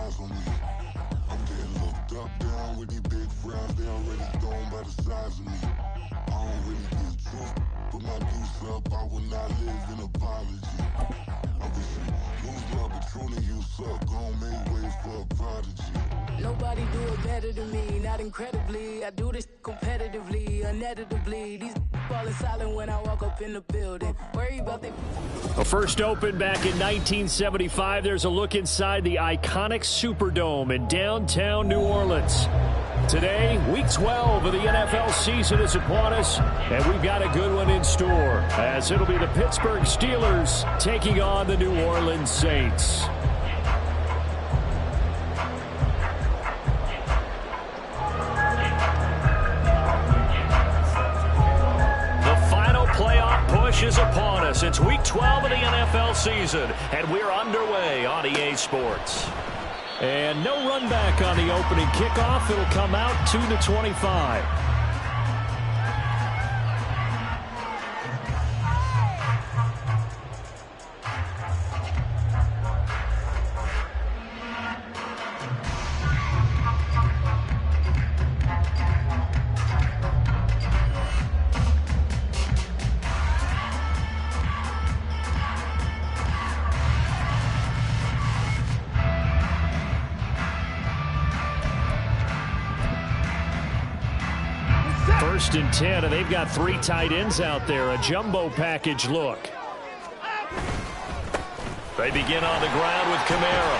eyes on me. I'm getting looked up, down with these big frowns. They already gone by the size of me. I don't really get truth, but my deuce up. I will not live in apology. I wish you lose love, but truly you suck. Gon' make way for a prodigy. Nobody do it better than me, not incredibly. I do this competitively, uneditably. These falling silent when I walk up in the building. Worry about they... A first opened back in 1975. There's a look inside the iconic Superdome in downtown New Orleans. Today, week 12 of the NFL season is upon us, and we've got a good one in store, as it'll be the Pittsburgh Steelers taking on the New Orleans Saints. Is upon us. It's week 12 of the NFL season, and we're underway on EA Sports. And no run back on the opening kickoff. It'll come out to the 25. First and 10, and they've got three tight ends out there. A jumbo package look. They begin on the ground with Kamara.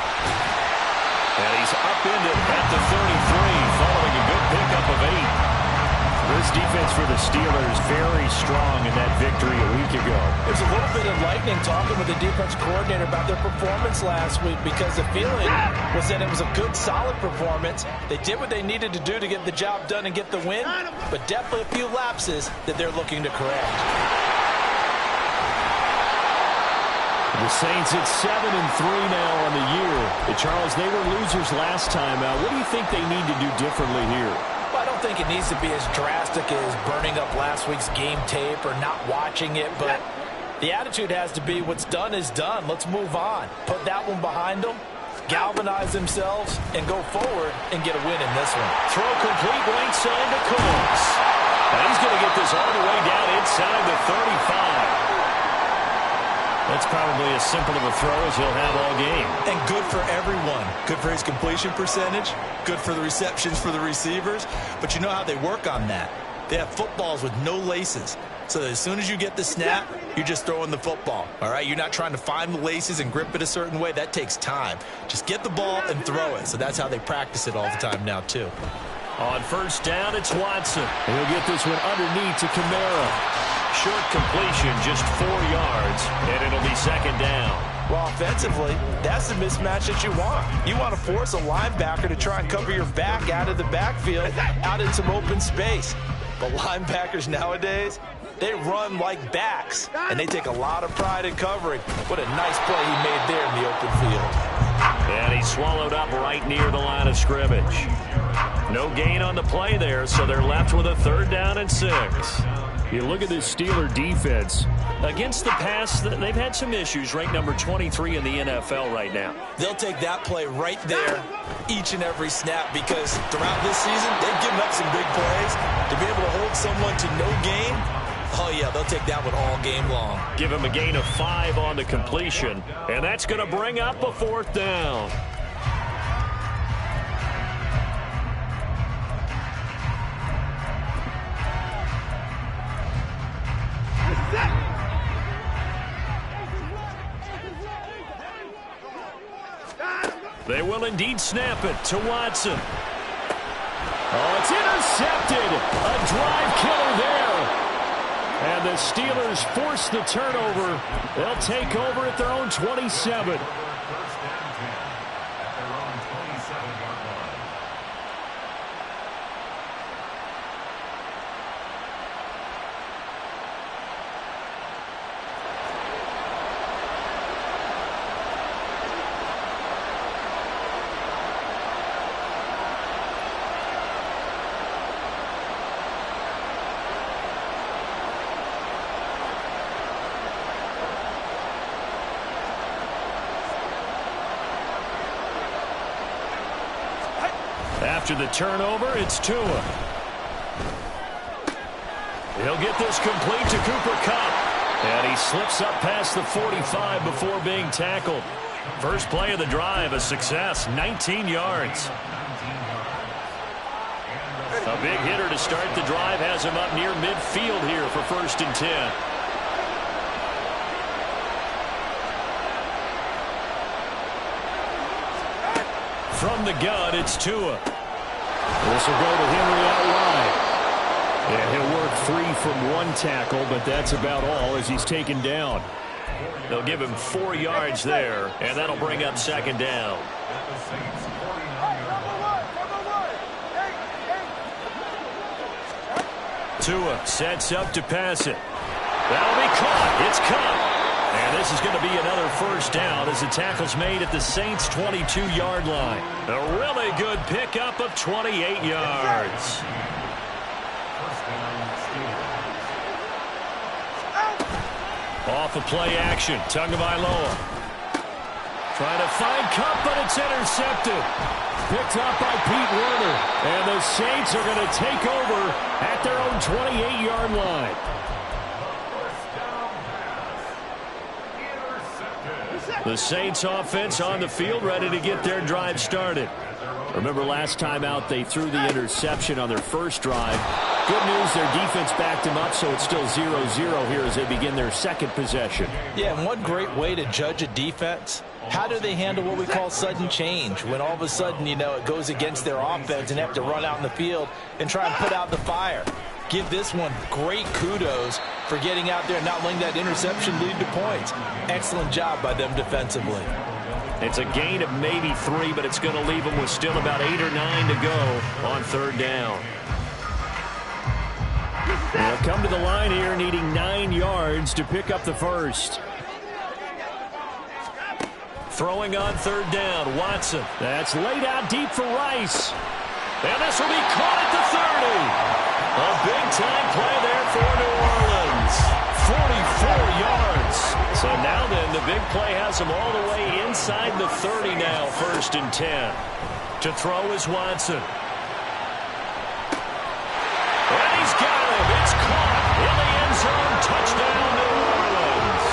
And he's upended at the 33, following a good pickup of 8. This defense for the Steelers very strong in that victory a week ago. It was a little bit enlightening talking with the defense coordinator about their performance last week, because the feeling was that it was a good, solid performance. They did what they needed to do to get the job done and get the win, but definitely a few lapses that they're looking to correct. The Saints at 7-3 now on the year. Charles, they were losers last time out. What do you think they need to do differently here? Well, I don't think it needs to be as drastic as burning up last week's game tape or not watching it, but the attitude has to be what's done is done. Let's move on. Put that one behind them, galvanize themselves, and go forward and get a win in this one. Throw complete right side to Combs. And he's going to get this all the way down inside the 35. That's probably as simple of a throw as he'll have all game. And good for everyone. Good for his completion percentage. Good for the receptions for the receivers. But you know how they work on that. They have footballs with no laces. So that as soon as you get the snap, you're just throwing the football. All right? You're not trying to find the laces and grip it a certain way. That takes time. Just get the ball and throw it. So that's how they practice it all the time now, too. On first down, it's Watson. And he'll get this one underneath to Kamara. Short completion, just 4 yards, and it'll be second down. Well, offensively, that's the mismatch that you want. You want to force a linebacker to try and cover your back out of the backfield, out in some open space. But linebackers nowadays, they run like backs, and they take a lot of pride in covering. What a nice play he made there in the open field. And he's swallowed up right near the line of scrimmage. No gain on the play there, so they're left with a 3rd down and 6. You look at this Steeler defense. Against the pass, they've had some issues. Ranked number 23 in the NFL right now. They'll take that play right there each and every snap, because throughout this season, they've given up some big plays. To be able to hold someone to no gain, oh yeah, they'll take that one all game long. Give him a gain of 5 on the completion, and that's going to bring up a 4th down. They will indeed snap it to Watson. Oh, it's intercepted. A drive killer there. And the Steelers force the turnover. They'll take over at their own 27. After the turnover, it's Tua. He'll get this complete to Cooper Kupp. And he slips up past the 45 before being tackled. First play of the drive, a success, 19 yards. A big hitter to start the drive has him up near midfield here for 1st and 10. From the gun, it's Tua. This will go to Henry out wide. Yeah, he'll work free from one tackle, but that's about all as he's taken down. They'll give him 4 yards there, and that'll bring up 2nd down. Tua sets up to pass it. That'll be caught. It's caught. And this is going to be another 1st down as the tackle's made at the Saints' 22-yard line. A really good pickup of 28 yards. Off of play action, Tagovailoa. Trying to find Kupp, but it's intercepted. Picked up by Pete Werner. And the Saints are going to take over at their own 28-yard line. The Saints offense on the field, ready to get their drive started. Remember last time out they threw the interception on their first drive. Good news, their defense backed them up, so it's still 0-0 here as they begin their 2nd possession. Yeah, and one great way to judge a defense, how do they handle what we call sudden change? When all of a sudden, you know, it goes against their offense and they have to run out in the field and try and put out the fire. Give this one great kudos for getting out there and not letting that interception lead to points. Excellent job by them defensively. It's a gain of maybe 3, but it's going to leave them with still about 8 or 9 to go on 3rd down. They'll come to the line here needing 9 yards to pick up the 1st. Throwing on 3rd down, Watson. That's laid out deep for Rice. And this will be caught at the 30. A big-time play there for New Orleans. 44 yards. So now then, the big play has them all the way inside the 30 now, 1st and 10. To throw is Watson. And he's got him. It's caught in the end zone. Touchdown, New Orleans.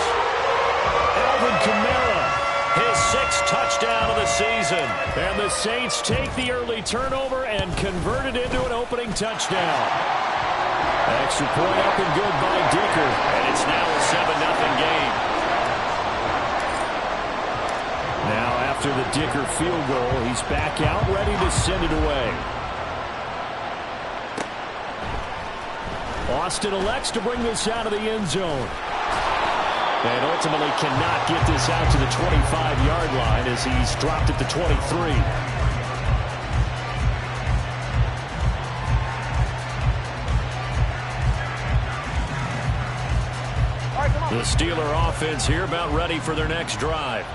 Alvin Kamara, his 6th touchdown of the season. And the Saints take the early turnover and convert it into an opening touchdown. Extra point up and good by Dicker. And it's now a 7-0 game. Now after the Dicker field goal, he's back out ready to send it away. Austin elects to bring this out of the end zone. And ultimately cannot get this out to the 25-yard line as he's dropped at the 23. The Steeler offense here about ready for their next drive.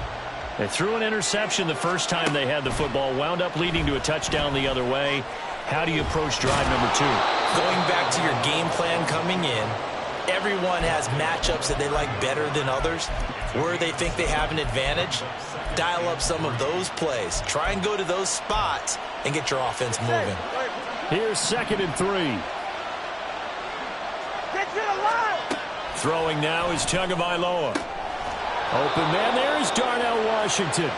They threw an interception the first time they had the football, wound up leading to a touchdown the other way. How do you approach drive number 2? Going back to your game plan coming in, everyone has matchups that they like better than others. Where they think they have an advantage, dial up some of those plays. Try and go to those spots and get your offense moving. Here's 2nd and 3. Get to the line! Throwing now is Tagovailoa. Open man there is Darnell Washington.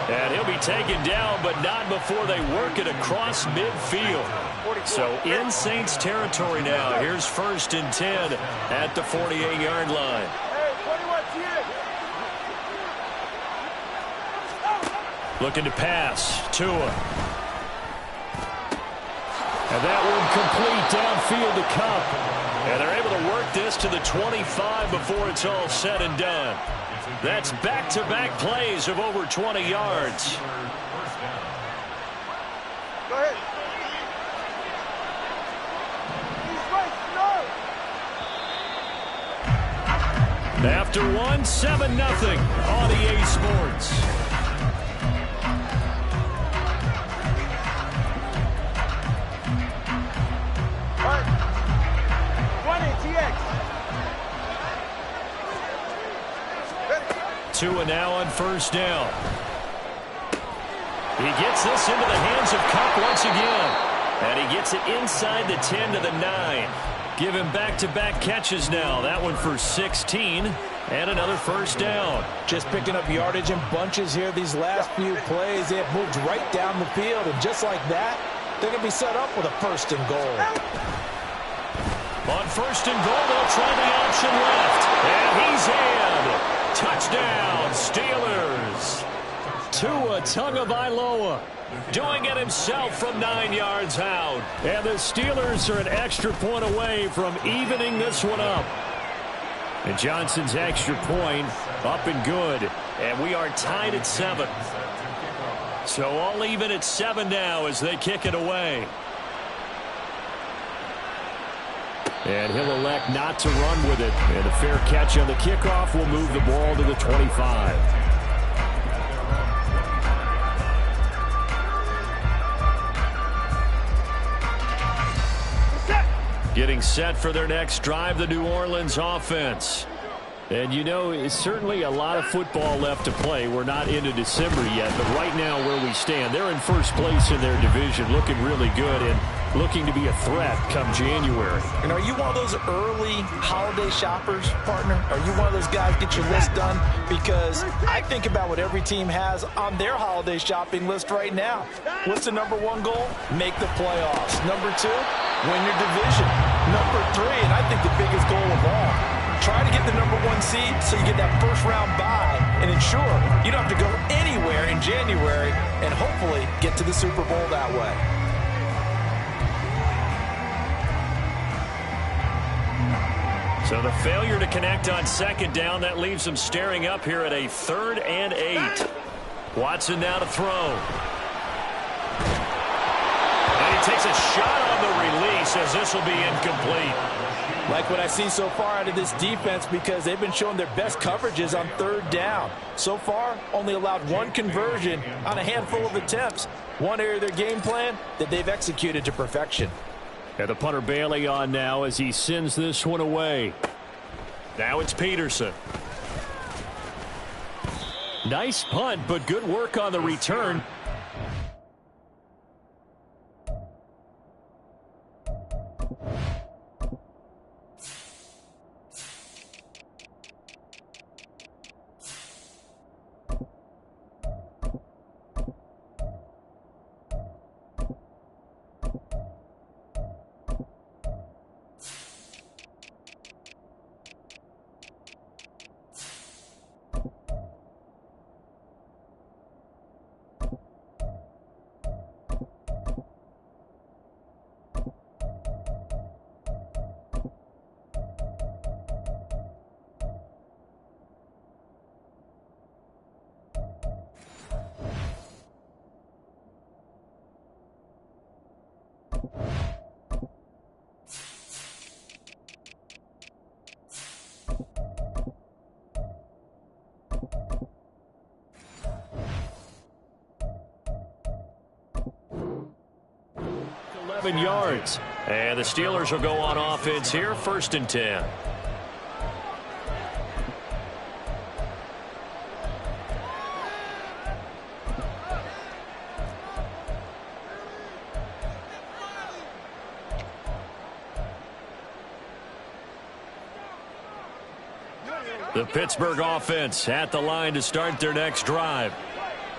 And he'll be taken down, but not before they work it across midfield. So in Saints territory now. Here's 1st and 10 at the 48-yard line. Looking to pass. Tua. And that one complete downfield to Kupp. And they're able to work this to the 25 before it's all said and done. That's back-to-back plays of over 20 yards. Go ahead. After one, 7-0 on EA Sports. Tua now on 1st down. He gets this into the hands of Kupp once again. And he gets it inside the 10 to the 9. Give him back-to-back catches now. That one for 16 and another first down. Just picking up yardage in bunches here these last few plays. They have moved right down the field, and just like that, they're going to be set up with a first and goal. On first and goal, they'll try the option left. And he's in. Touchdown, Steelers. Tua Tagovailoa doing it himself from 9 yards out. And the Steelers are an extra point away from evening this one up. And Johnson's extra point up and good. And we are tied at 7. So all even at 7 now as they kick it away. And he'll elect not to run with it. And a fair catch on the kickoff will move the ball to the 25. Getting set for their next drive, the New Orleans offense. And, you know, it's certainly a lot of football left to play. We're not into December yet, but right now where we stand, they're in first place in their division, looking really good and looking to be a threat come January. And are you one of those early holiday shoppers, partner? Are you one of those guys get your list done? Because I think about what every team has on their holiday shopping list right now. What's the number 1 goal? Make the playoffs. Number 2, win your division. Number 3, and I think the biggest goal of all, try to get the number 1 seed so you get that first round bye and ensure you don't have to go anywhere in January and hopefully get to the Super Bowl that way. So the failure to connect on second down, that leaves them staring up here at a 3rd and 8. Watson now to throw. And he takes a shot on the release as this will be incomplete. Like what I see so far out of this defense because they've been showing their best coverages on 3rd down. So far, only allowed 1 conversion on a handful of attempts. One area of their game plan that they've executed to perfection. And the punter Bailey on now as he sends this one away. Now it's Peterson. Nice punt, but good work on the return. Yards. And the Steelers will go on offense here, 1st and 10. The Pittsburgh offense at the line to start their next drive.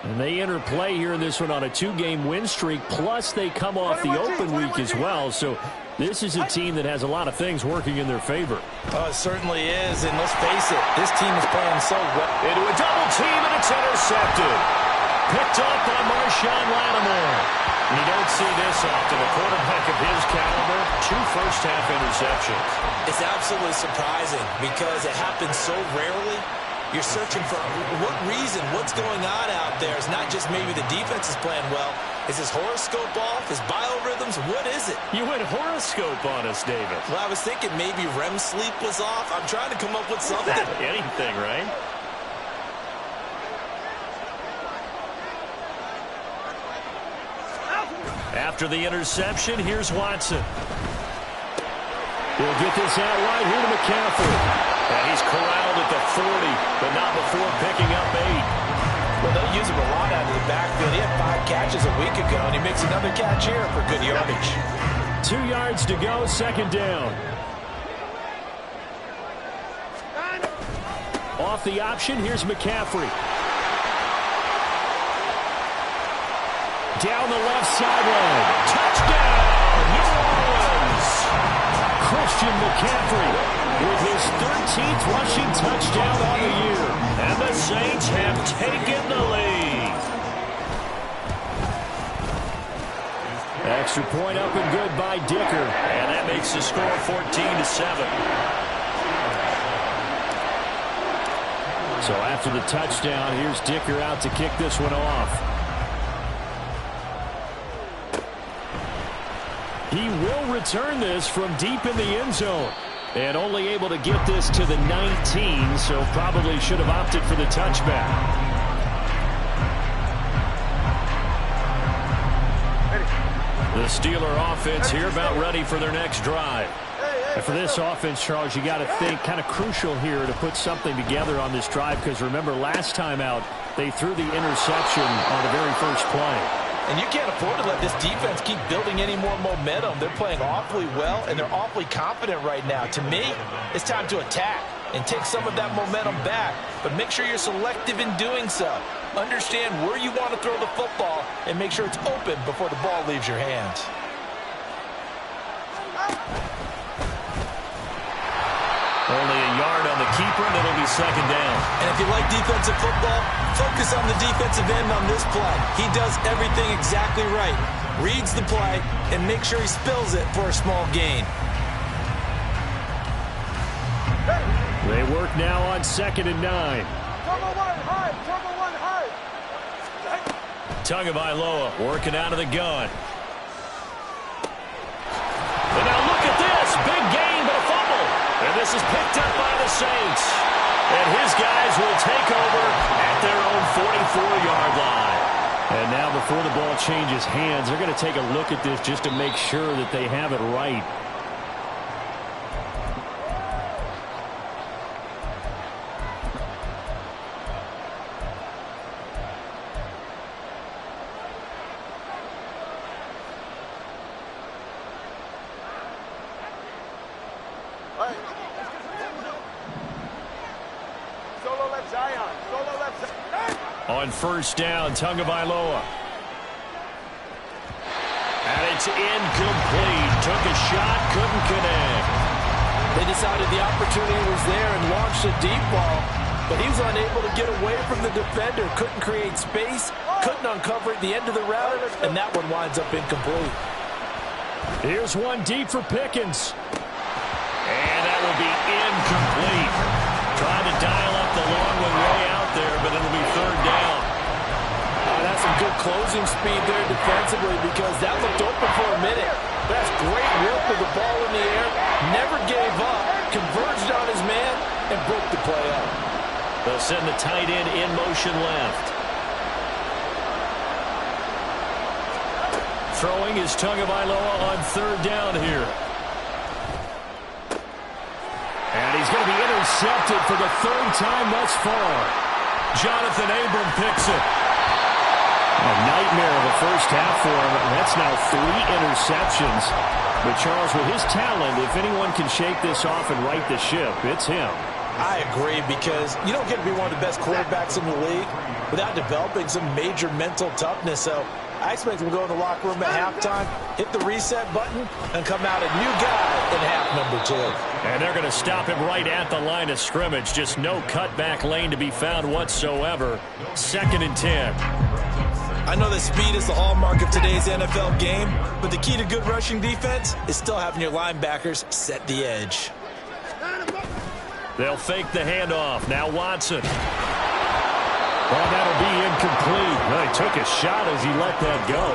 And they enter play here in this one on a 2-game win streak, plus they come off the open week as well. So this is a team that has a lot of things working in their favor. Oh, it certainly is, and let's face it, this team is playing so well. Into a double team, and it's intercepted. Picked up by Marshawn Lattimore. You don't see this often. A quarterback of his caliber, 2 first-half interceptions. It's absolutely surprising because it happens so rarely. You're searching for what reason, what's going on out there. It's not just maybe the defense is playing well. Is his horoscope off? His biorhythms? What is it? You went horoscope on us, David. Well, I was thinking maybe REM sleep was off. I'm trying to come up with something. Anything, right? After the interception, here's Watson. He'll get this out right here to McCaffrey. And he's corralled at the 40, but not before picking up 8. Well, they'll use him a lot out of the backfield. He had 5 catches a week ago, and he makes another catch here for good yardage. 2 yards to go, second down. Off the option, here's McCaffrey. Down the left sideline. Touchdown, New Orleans. Christian McCaffrey with his 13th rushing touchdown on the year. And the Saints have taken the lead. Extra point up and good by Dicker. And that makes the score 14-7. So after the touchdown, here's Dicker out to kick this one off. He will return this from deep in the end zone. And only able to get this to the 19, so probably should have opted for the touchback. The Steeler offense here about ready for their next drive. And for this offense, Charles, you got to think kind of crucial here to put something together on this drive, because remember last time out they threw the interception on the very first play. And you can't afford to let this defense keep building any more momentum. They're playing awfully well, and they're awfully confident right now. To me, it's time to attack and take some of that momentum back, but make sure you're selective in doing so. Understand where you want to throw the football and make sure it's open before the ball leaves your hands. Only a yard on the keeper, and it'll be second down. And if you like defensive football, focus on the defensive end on this play. He does everything exactly right. Reads the play and makes sure he spills it for a small gain. They work now on 2nd and 9. Trouble one, high. Trouble one, high. Tagovailoa working out of the gun. And now look at this. Big gain, but a fumble. And this is picked up by the Saints. And his guys will take over at their own 44-yard line. And now before the ball changes hands, they're going to take a look at this just to make sure that they have it right. Solo left Zion. Solo left Zion. On first down, Tagovailoa. And it's incomplete. Took a shot, couldn't connect. They decided the opportunity was there and launched a deep ball, but he was unable to get away from the defender. Couldn't create space, couldn't uncover at the end of the route, and that one winds up incomplete. Here's one deep for Pickens. And that will be incomplete. Trying to dial up the long one way out there, but it'll be third down. That's some good closing speed there defensively, because that looked open for a minute. That's great work with the ball in the air. Never gave up, converged on his man, and broke the play up. They'll send the tight end in motion left. Throwing is Tagovailoa on third down here. And he's going to be intercepted for the third time thus far. Jonathan Abram picks it. A nightmare of a first half for him. That's now 3 interceptions. But Charles, with his talent, if anyone can shake this off and right the ship, it's him. I agree, because you don't get to be one of the best quarterbacks in the league without developing some major mental toughness. So I expect him to go in the locker room at halftime, hit the reset button, and come out a new guy in half number 2. And they're going to stop him right at the line of scrimmage. Just no cutback lane to be found whatsoever. 2nd and 10. I know that speed is the hallmark of today's NFL game, but the key to good rushing defense is still having your linebackers set the edge. They'll fake the handoff. Now Watson. Well, that'll be incomplete. Well, he took a shot as he let that go.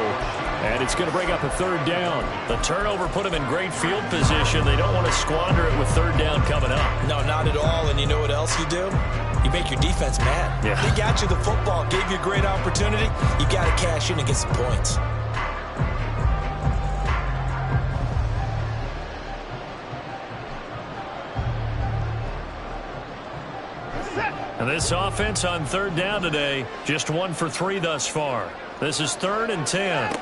And it's going to bring up a third down. The turnover put him in great field position. They don't want to squander it with third down coming up. No, not at all. And you know what else you do? You make your defense mad. Yeah. They got you the football, gave you a great opportunity. You got to cash in and get some points. And this offense on third down today, just 1 for 3 thus far. This is 3rd and 10.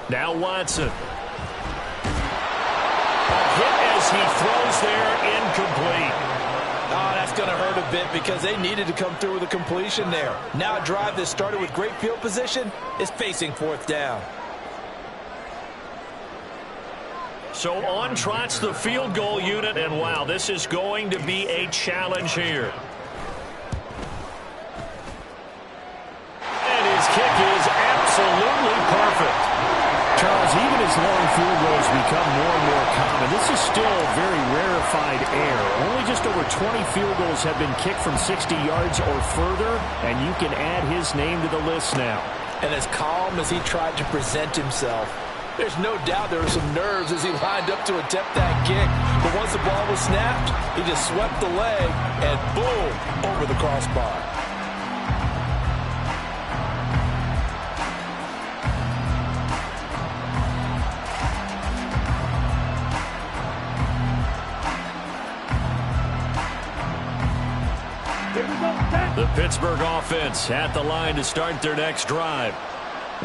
Now Watson. A hit as he throws there, incomplete. Oh, that's going to hurt a bit because they needed to come through with a completion there. Now a drive that started with great field position is facing 4th down. So on trots the field goal unit, and wow, this is going to be a challenge here. And his kick is absolutely perfect. Charles, even as long field goals become more and more common, this is still very rarefied air. Only just over 20 field goals have been kicked from 60 yards or further, and you can add his name to the list now. And as calm as he tried to present himself, there's no doubt there were some nerves as he lined up to attempt that kick. But once the ball was snapped, he just swept the leg and boom, over the crossbar. The Pittsburgh offense at the line to start their next drive.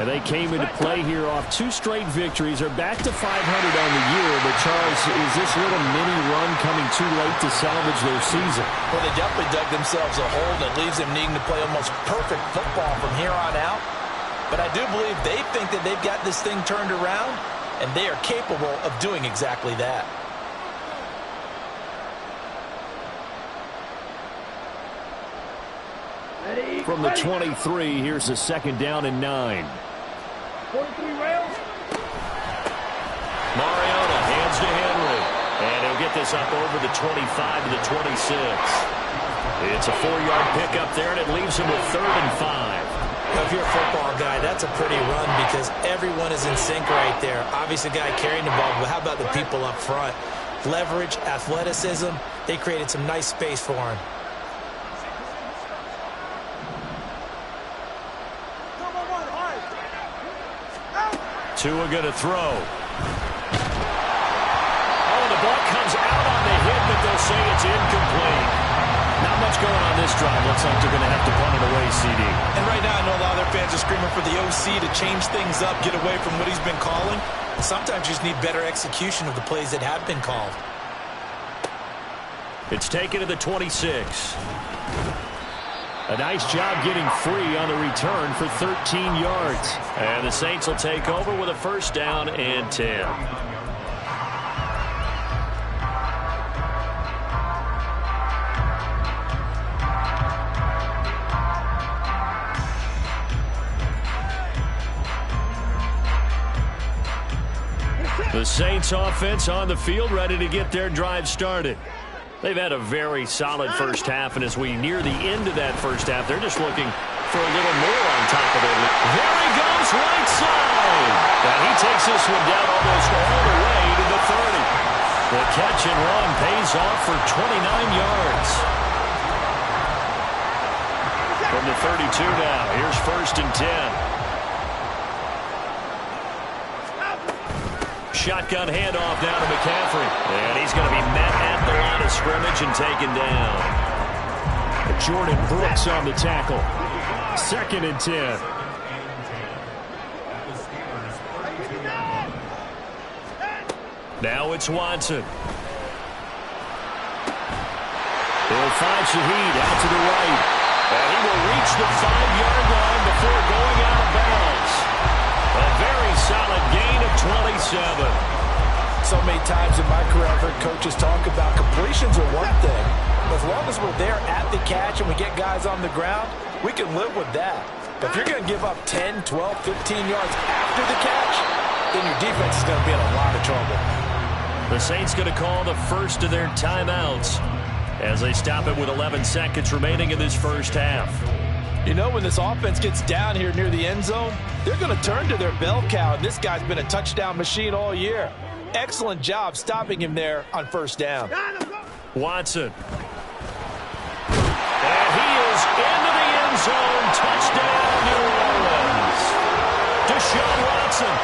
And they came into play here off 2 straight victories. Are back to 500 on the year. But, Charles, is this little mini run coming too late to salvage their season? Well, they definitely dug themselves a hole that leaves them needing to play almost perfect football from here on out. But I do believe they think that they've got this thing turned around, and they are capable of doing exactly that. From the 23, here's a 2nd down and 9. 43 rails. Mariota hands to Henry. And he'll get this up over the 25 to the 26. It's a 4-yard pickup there, and it leaves him with 3rd and 5. Now, if you're a football guy, that's a pretty run because everyone is in sync right there. Obviously, the guy carrying the ball, but how about the people up front? Leverage, athleticism, they created some nice space for him. Tua going to throw. Oh, the ball comes out on the hit, but they'll say it's incomplete. Not much going on this drive. Looks like they're going to have to punt it away, CD. And right now, I know a lot of their fans are screaming for the OC to change things up, get away from what he's been calling. Sometimes you just need better execution of the plays that have been called. It's taken to the 26. A nice job getting free on the return for 13 yards. And the Saints will take over with a 1st down and 10. The Saints offense on the field, ready to get their drive started. They've had a very solid first half, and as we near the end of that first half, they're just looking for a little more on top of it. There he goes, right side. And he takes this one down almost all the way to the 30. The catch and run pays off for 29 yards. From the 32 now, here's 1st and 10. Shotgun handoff now to McCaffrey. And he's going to be met at the line of scrimmage and taken down. Jordan Brooks on the tackle. 2nd and 10. Now it's Watson. He'll find Shaheed out to the right. And he will reach the 5-yard line before going out of bounds. A very solid gain of 27. So many times in my career I've heard coaches talk about completions are one thing. As long as we're there at the catch and we get guys on the ground, we can live with that. But if you're going to give up 10, 12, 15 yards after the catch, then your defense is going to be in a lot of trouble. The Saints going to call the first of their timeouts as they stop it with 11 seconds remaining in this first half. You know, when this offense gets down here near the end zone, they're going to turn to their bell cow, and this guy's been a touchdown machine all year. Excellent job stopping him there on 1st down. Watson. And he is into the end zone. Touchdown, New Orleans. Deshaun Watson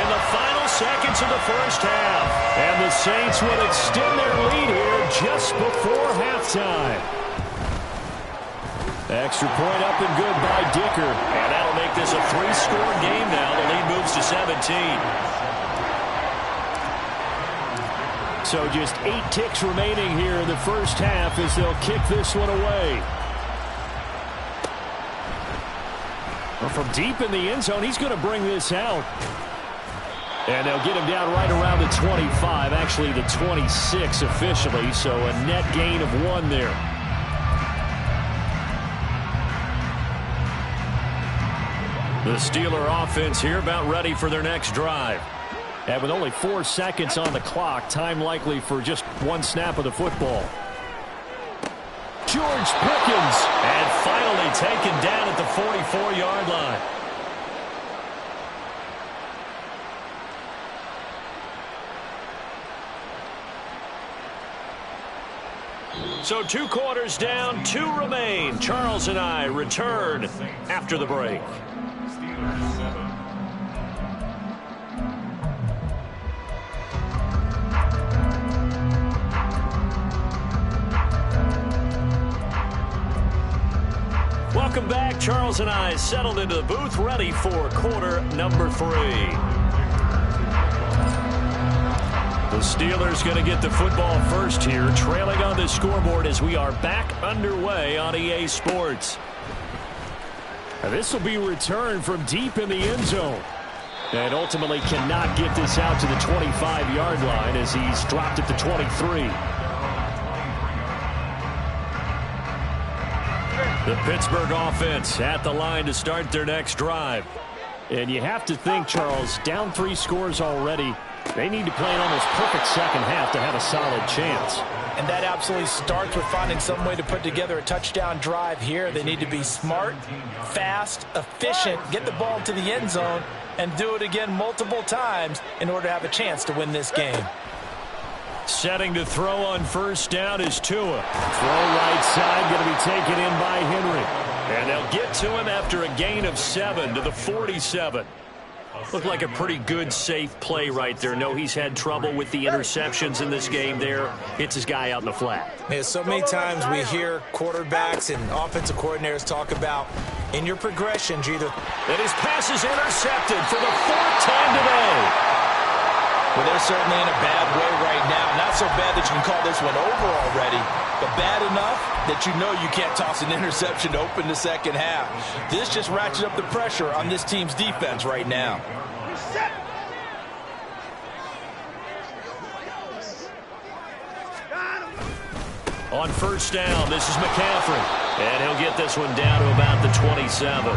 in the final seconds of the first half. And the Saints would extend their lead here just before halftime. Extra point up and good by Dicker. And that'll make this a 3-score game now. The lead moves to 17. So just 8 ticks remaining here in the first half as they'll kick this one away. Well, from deep in the end zone, he's going to bring this out. And they'll get him down right around the 25, actually the 26 officially, so a net gain of 1 there. The Steeler offense here about ready for their next drive. And with only 4 seconds on the clock, time likely for just 1 snap of the football. George Pickens, and finally taken down at the 44-yard line. So 2 quarters down, 2 remain. Charles and I return after the break. Welcome back. Charles and I settled into the booth, ready for quarter number 3. The Steelers going to get the football first here, trailing on the scoreboard as we are back underway on EA Sports. And this will be returned from deep in the end zone. And ultimately cannot get this out to the 25-yard line as he's dropped at the 23. The Pittsburgh offense at the line to start their next drive. And you have to think, Charles, down 3 scores already. They need to play an almost perfect second half to have a solid chance. And that absolutely starts with finding some way to put together a touchdown drive here. They need to be smart, fast, efficient, get the ball to the end zone, and do it again multiple times in order to have a chance to win this game. Setting to throw on first down is Tua. Throw right side, going to be taken in by Henry. And they'll get to him after a gain of 7 to the 47. Looked like a pretty good, safe play right there. No, he's had trouble with the interceptions in this game there. Hits his guy out in the flat. Yeah, so many times we hear quarterbacks and offensive coordinators talk about in your progressions, you either... And his pass is intercepted for the 4th time today. Well, they're certainly in a bad way right now. Not so bad that you can call this one over already, but bad enough that you know you can't toss an interception to open the second half. This just ratchets up the pressure on this team's defense right now. On first down, this is McCaffrey. And he'll get this one down to about the 27.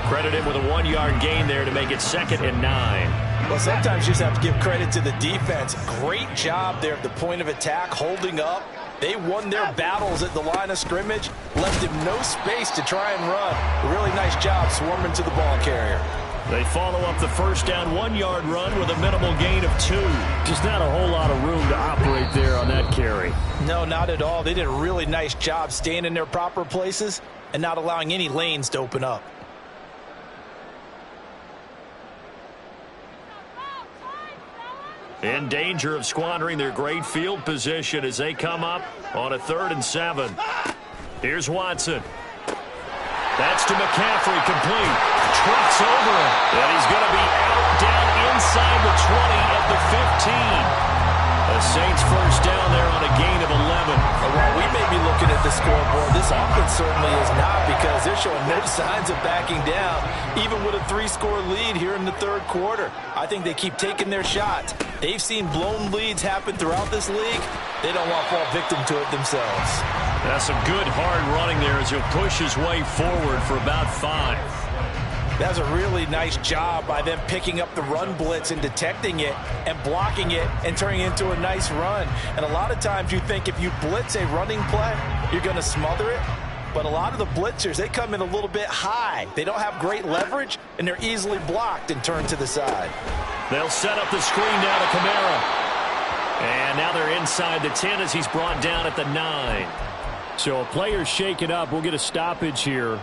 Credit him with a 1-yard gain there to make it 2nd and 9. Well, sometimes you just have to give credit to the defense. Great job there at the point of attack, holding up. They won their battles at the line of scrimmage, left him no space to try and run. A really nice job swarming to the ball carrier. They follow up the first down 1-yard run with a minimal gain of 2. Just not a whole lot of room to operate there on that carry. No, not at all. They did a really nice job staying in their proper places and not allowing any lanes to open up. In danger of squandering their great field position as they come up on a 3rd and 7. Here's Watson. That's to McCaffrey, complete. Trips over him. And he's going to be out down inside the 20 at the 15. The Saints first down there on a gain of 11. While we may be looking at the scoreboard, this offense certainly is not, because they're showing no signs of backing down, even with a 3-score lead here in the 3rd quarter. I think they keep taking their shots. They've seen blown leads happen throughout this league. They don't want to fall victim to it themselves. That's some good hard running there as he'll push his way forward for about 5. That's a really nice job by them picking up the run blitz and detecting it and blocking it and turning it into a nice run. And a lot of times you think if you blitz a running play, you're going to smother it. But a lot of the blitzers, they come in a little bit high. They don't have great leverage, and they're easily blocked and turned to the side. They'll set up the screen now to Kamara. And now they're inside the 10 as he's brought down at the 9. So a player shaken up. We'll get a stoppage here.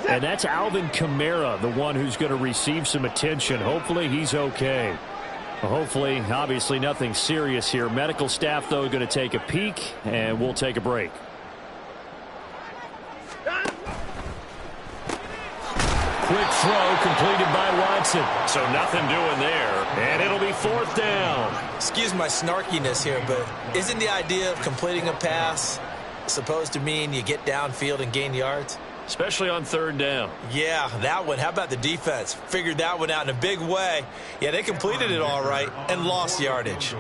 And that's Alvin Kamara, the one who's going to receive some attention. Hopefully he's okay. Hopefully, obviously nothing serious here. Medical staff, though, going to take a peek, and we'll take a break. quick throw completed by Watson. So nothing doing there. And it'll be 4th down. Excuse my snarkiness here, but isn't the idea of completing a pass supposed to mean you get downfield and gain yards? Especially on 3rd down. Yeah, that one. How about the defense? Figured that one out in a big way. Yeah, they completed it all right and lost yardage.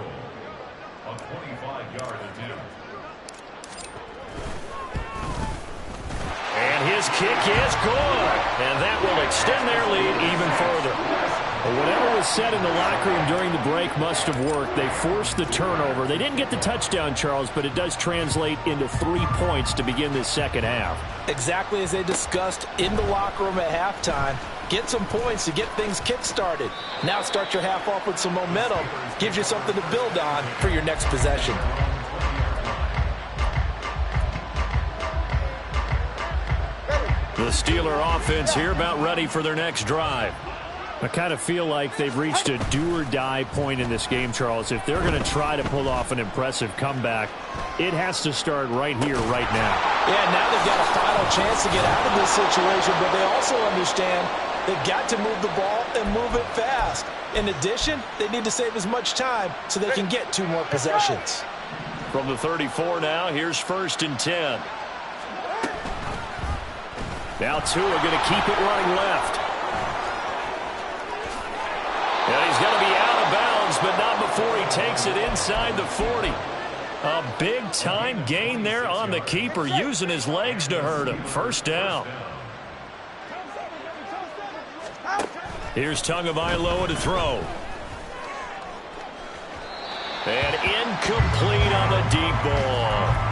And his kick is good. And that will extend their lead even further. But whatever was said in the locker room during the break must have worked. They forced the turnover. They didn't get the touchdown, Charles, but it does translate into 3 points to begin this second half. Exactly as they discussed in the locker room at halftime. Get some points to get things kick-started. Now start your half off with some momentum. Gives you something to build on for your next possession. The Steeler offense here about ready for their next drive. I kind of feel like they've reached a do-or-die point in this game, Charles. If they're going to try to pull off an impressive comeback, it has to start right here, right now. Yeah, now they've got a final chance to get out of this situation, but they also understand they've got to move the ball and move it fast. In addition, they need to save as much time so they can get 2 more possessions. From the 34 now, here's 1st and 10. Now Tua going to keep it running left. And he's going to be out of bounds, but not before he takes it inside the 40. A big-time gain there on the keeper, using his legs to hurt him. 1st down. Here's Tagovailoa to throw. And incomplete on the deep ball.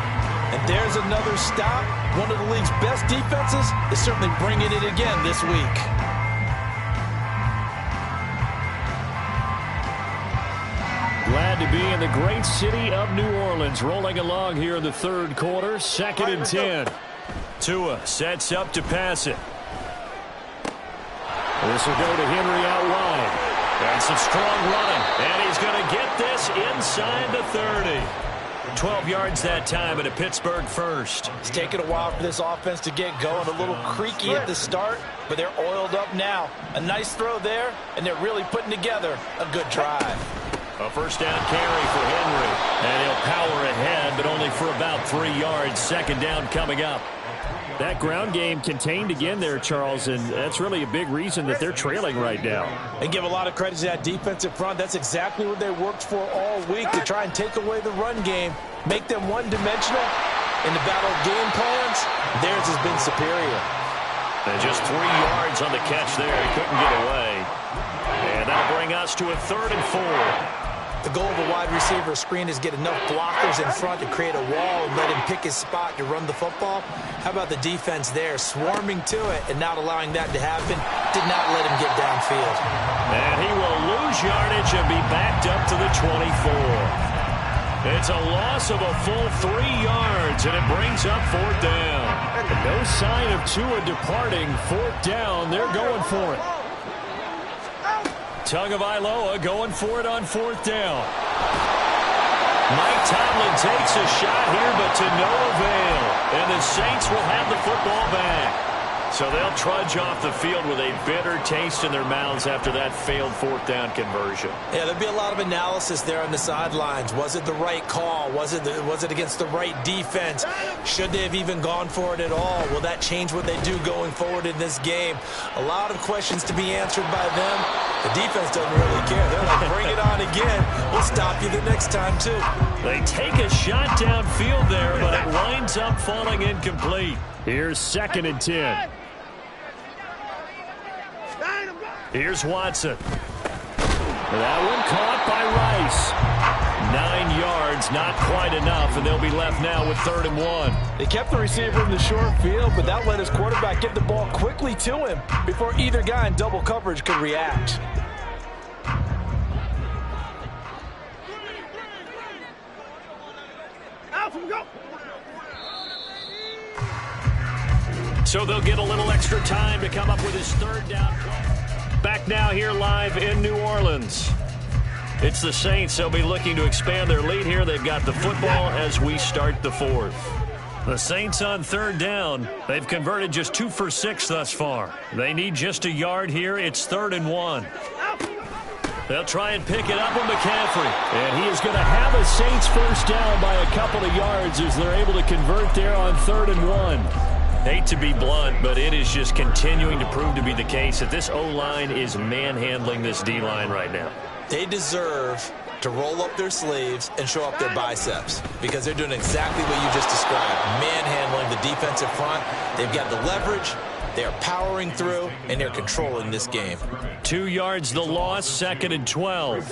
And there's another stop. One of the league's best defenses is certainly bringing it again this week. Glad to be in the great city of New Orleans, rolling along here in the 3rd quarter. 2nd and 10. Tua sets up to pass it. This will go to Henry out wide. And some strong running. And he's going to get this inside the 30. 12 yards that time at a Pittsburgh first. It's taken a while for this offense to get going. A little creaky at the start, but they're oiled up now. A nice throw there, and they're really putting together a good drive. A 1st down carry for Henry. And he'll power ahead, but only for about 3 yards. 2nd down coming up. That ground game contained again there, Charles, and that's really a big reason that they're trailing right now. They give a lot of credit to that defensive front. That's exactly what they worked for all week, to try and take away the run game, make them one-dimensional. In the battle of game plans, theirs has been superior. And just 3 yards on the catch there. He couldn't get away. And that'll bring us to a 3rd and 4. The goal of a wide receiver screen is get enough blockers in front to create a wall and let him pick his spot to run the football. How about the defense there, swarming to it and not allowing that to happen? Did not let him get downfield. And he will lose yardage and be backed up to the 24. It's a loss of a full 3 yards, and it brings up 4th down. And no sign of Tua departing. 4th down, they're going for it. Tagovailoa going for it on 4th down. Mike Tomlin takes a shot here, but to no avail. And the Saints will have the football back. So they'll trudge off the field with a bitter taste in their mouths after that failed 4th down conversion. Yeah, there'll be a lot of analysis there on the sidelines. Was it the right call? Was it against the right defense? Should they have even gone for it at all? Will that change what they do going forward in this game? A lot of questions to be answered by them. The defense doesn't really care. They're like, bring it on again. We'll stop you the next time, too. They take a shot downfield there, but it winds up falling incomplete. Here's 2nd and 10. Here's Watson. That one caught by Rice. 9 yards, not quite enough, and they'll be left now with 3rd and 1. They kept the receiver in the short field, but that let his quarterback get the ball quickly to him before either guy in double coverage could react. So they'll get a little extra time to come up with his 3rd down play. Back now here live in New Orleans. It's the Saints. They'll be looking to expand their lead here. They've got the football as we start the 4th. The Saints on third down. They've converted just 2 for 6 thus far. They need just a yard here. It's 3rd and 1. They'll try and pick it up with McCaffrey. And he is going to have a Saints first down by a couple of yards as they're able to convert there on 3rd and 1. Hate to be blunt, but it is just continuing to prove to be the case that this O-line is manhandling this D-line right now. They deserve to roll up their sleeves and show up their biceps because they're doing exactly what you just described, manhandling the defensive front. They've got the leverage, they're powering through, and they're controlling this game. 2 yards the loss, 2nd and 12.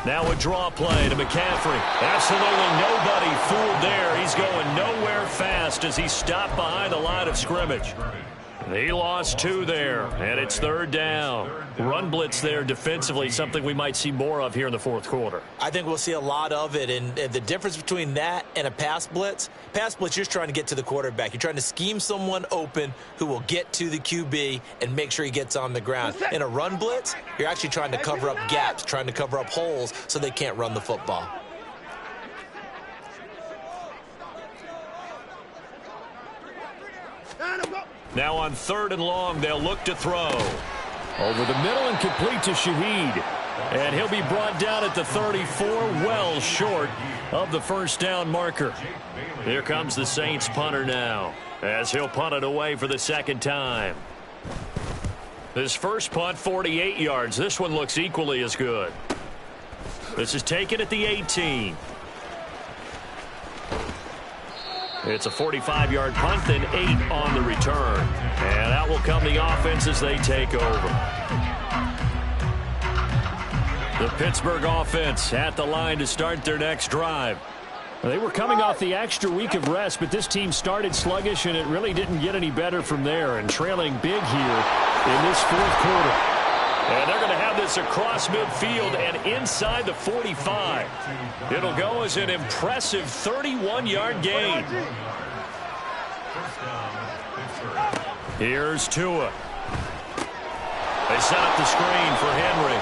Now a draw play to McCaffrey. Absolutely nobody fooled there. He's going nowhere fast as he's stopped behind the line of scrimmage. He lost 2 there, and it's 3rd down. Run blitz there defensively, something we might see more of here in the 4th quarter. I think we'll see a lot of it, and the difference between that and a pass blitz, you're just trying to get to the quarterback. You're trying to scheme someone open who will get to the QB and make sure he gets on the ground. In a run blitz, you're actually trying to cover up gaps, trying to cover up holes so they can't run the football. Now on 3rd and long, they'll look to throw. Over the middle and complete to Shaheed. And he'll be brought down at the 34, well short of the first down marker. Here comes the Saints punter now, as he'll punt it away for the 2nd time. His first punt, 48 yards. This one looks equally as good. This is taken at the 18. It's a 45-yard punt, then 8 on the return. And out will come the offense as they take over. The Pittsburgh offense at the line to start their next drive. They were coming off the extra week of rest, but this team started sluggish, and it really didn't get any better from there. And trailing big here in this 4th quarter. And they're going to have this across midfield and inside the 45. It'll go as an impressive 31-yard gain. Here's Tua. They set up the screen for Henry.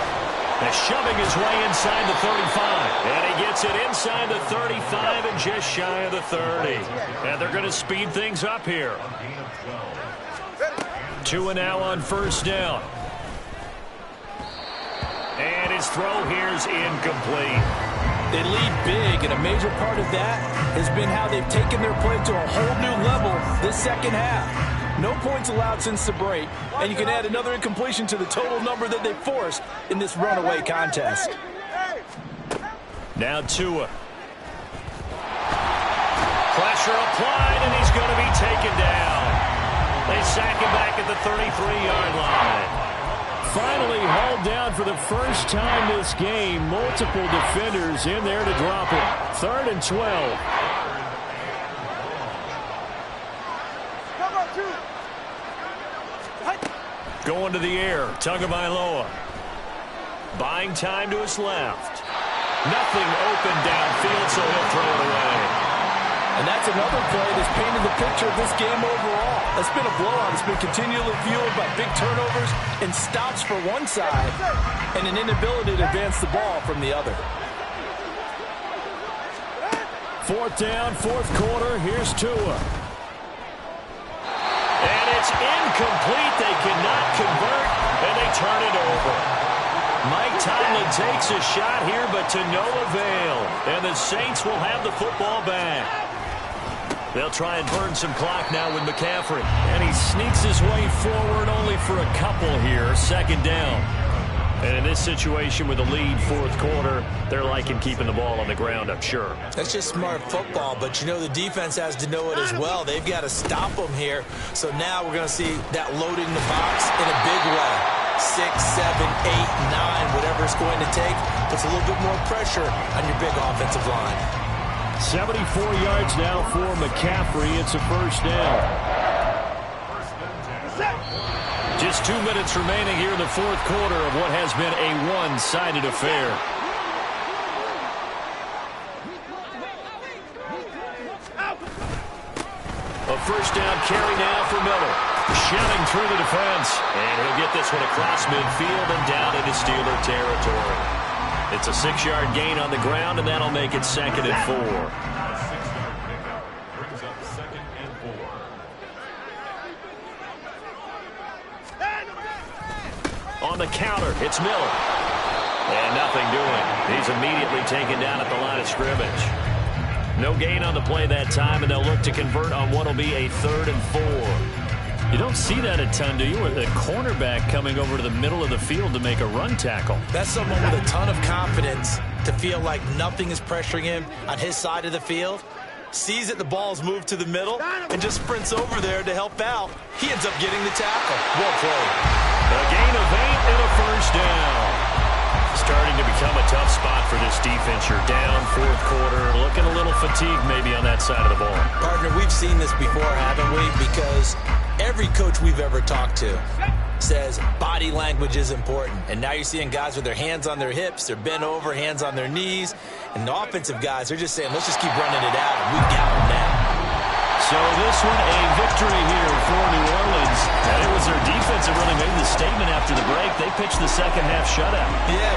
They're shoving his way inside the 35. And he gets it inside the 35 and just shy of the 30. And they're going to speed things up here. Tua now on first down. And his throw here's incomplete. They lead big, and a major part of that has been how they've taken their play to a whole new level this 2nd half. No points allowed since the break, and you can add another incompletion to the total number that they forced in this runaway contest. Now Tua. Pressure applied, and he's going to be taken down. They sack him back at the 33-yard line. Finally hauled down for the first time this game. Multiple defenders in there to drop it. 3rd and 12. Going to the air. Tagovailoa. Buying time to his left. Nothing open downfield, so he'll throw it away. And that's another play that's painted the picture of this game overall. It's been a blowout. It's been continually fueled by big turnovers and stops for one side and an inability to advance the ball from the other. 4th down, 4th quarter. Here's Tua. And it's incomplete. They cannot convert, and they turn it over. Mike Tomlin takes a shot here, but to no avail. And the Saints will have the football back. They'll try and burn some clock now with McCaffrey. And he sneaks his way forward only for a couple here. 2nd down. And in this situation with a lead 4th quarter, they're liking keeping the ball on the ground, I'm sure. That's just smart football, but you know the defense has to know it as well. They've got to stop them here. So now we're going to see that loading the box in a big way. 6, 7, 8, 9, whatever it's going to take, puts a little bit more pressure on your big offensive line. 74 yards now for McCaffrey. It's a first down. Just 2 minutes remaining here in the 4th quarter of what has been a one-sided affair. A first down carry now for Miller. Shouting through the defense. And he'll get this one across midfield and down into Steeler territory. It's a 6-yard gain on the ground, and that'll make it 2nd and 4. Brings up 2nd and 4. On the counter, it's Miller. And nothing doing. He's immediately taken down at the line of scrimmage. No gain on the play that time, and they'll look to convert on what will be a 3rd and 4. You don't see that a ton, do you? With a cornerback coming over to the middle of the field to make a run tackle. That's someone with a ton of confidence to feel like nothing is pressuring him on his side of the field. Sees that the ball's moved to the middle and just sprints over there to help out. He ends up getting the tackle. Well played. A gain of 8 and a 1st down. Starting to become a tough spot for this defense. You're down 4th quarter, looking a little fatigued maybe on that side of the ball. Partner, we've seen this before, haven't we? Because every coach we've ever talked to says body language is important. And now you're seeing guys with their hands on their hips, they're bent over, hands on their knees. And the offensive guys, they're just saying, let's just keep running it out. And we've got them now. So this one a victory here for New Orleans. And it was their defense that really made the statement after the break. They pitched the second half shutout. Yeah.